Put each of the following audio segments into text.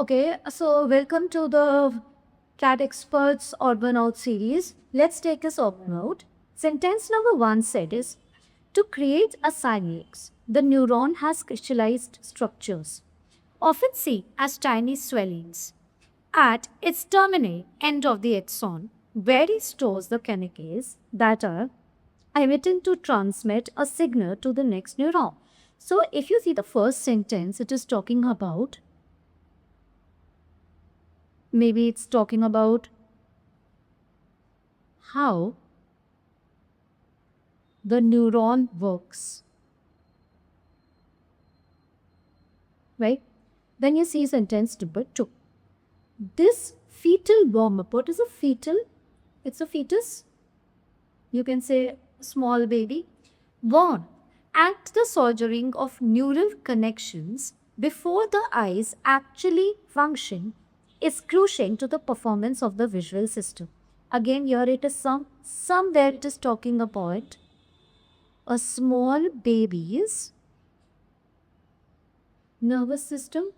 Okay, so welcome to the Cat Experts Urban Out series. Let's take this urban out. Sentence number one said is to create a synapse, the neuron has crystallized structures, often seen as tiny swellings, at its terminal end of the axon, where it stores the chemicals that are emitted to transmit a signal to the next neuron. So, if you see the first sentence, it is talking about maybe it's talking about how the neuron works, right? Then you see sentence number two. This fetal warm-up, what is a fetal? It's a fetus. You can say small baby. Born at the soldering of neural connections before the eyes actually function is crucial to the performance of the visual system. Again, here it is somewhere it is talking about a small baby's nervous system.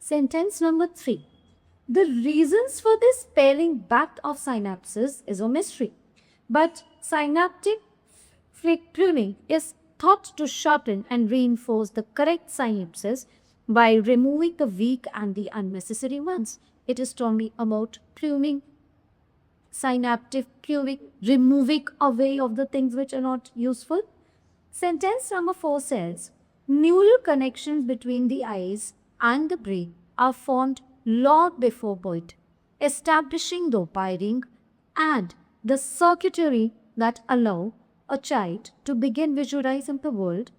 Sentence number three. The reasons for this paring back of synapses is a mystery, but synaptic pruning is thought to shorten and reinforce the correct synapses by removing the weak and the unnecessary ones. It is talking about pruning, synaptic pruning, removing away of the things which are not useful. Sentence number four says, neural connections between the eyes and the brain are formed long before birth, establishing the wiring and the circuitry that allow a child to begin visualizing the world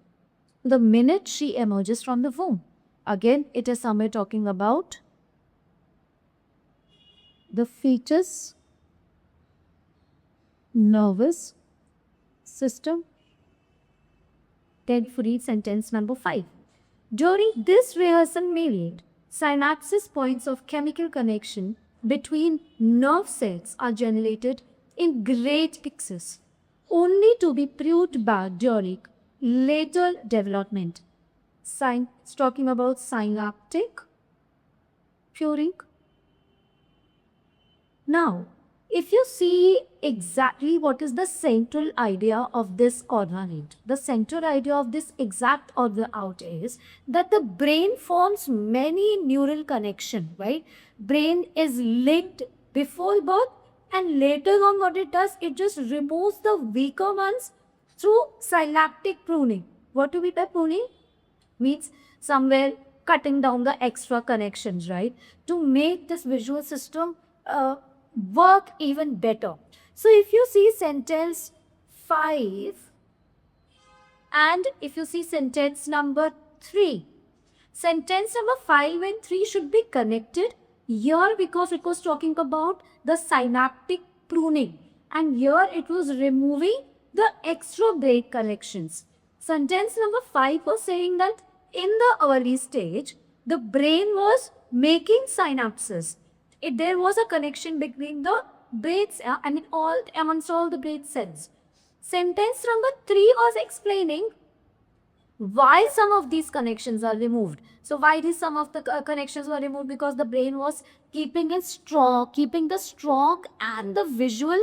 the minute she emerges from the womb. Again, it is somewhere talking about the fetus nervous system. Then for each sentence number 5. During this rehearsal period, synapses points of chemical connection between nerve cells are generated in great pixels, only to be proved back during later development. It's talking about synaptic pruning. Now, if you see exactly what is the central idea of this ornament, the central idea of this exact order out is that the brain forms many neural connections, right? Brain is linked before birth and later on what it does, it just removes the weaker ones through synaptic pruning. What do we by pruning? Means somewhere cutting down the extra connections, right? To make this visual system work even better. So if you see sentence 5 and if you see sentence number 3, sentence number 5 and 3 should be connected here because it was talking about the synaptic pruning and here it was removing the extra brain connections. Sentence number 5 was saying that in the early stage, the brain was making synapses. There was a connection between the brains and amongst all the brain cells. Sentence number 3 was explaining why some of these connections are removed. So why these some of the connections were removed? Because the brain was keeping it strong, keeping the strong and the visual,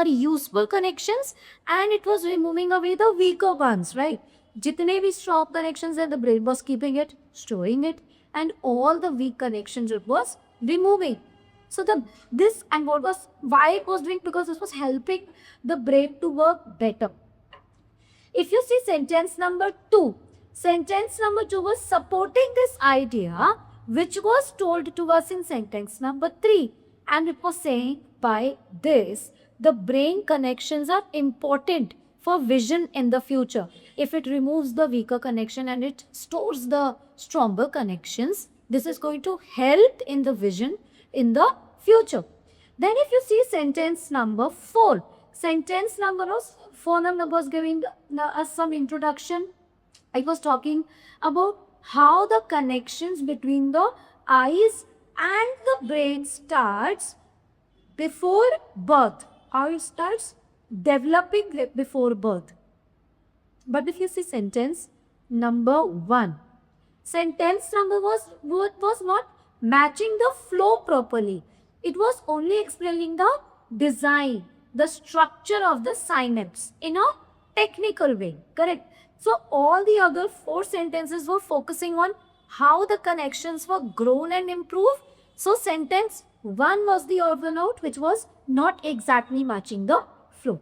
useful connections, and it was removing away the weaker ones, right? Jitne bhi strong connections and the brain was keeping it, storing it, and all the weak connections it was removing. So this and what was why it was doing, because this was helping the brain to work better. If you see sentence number 2, sentence number 2 was supporting this idea which was told to us in sentence number 3, and it was saying by this the brain connections are important for vision in the future. If it removes the weaker connection and it stores the stronger connections, this is going to help in the vision in the future. Then if you see sentence number 4, sentence number was phone number was giving us some introduction. I was talking about how the connections between the eyes and the brain starts before birth, how it starts developing before birth. But if you see sentence number 1, Sentence number was not matching the flow properly. It was only explaining the design, the structure of the synapse in a technical way. Correct? So all the other four sentences were focusing on how the connections were grown and improved. So sentence 1 was the odd one out, which was not exactly matching the flow.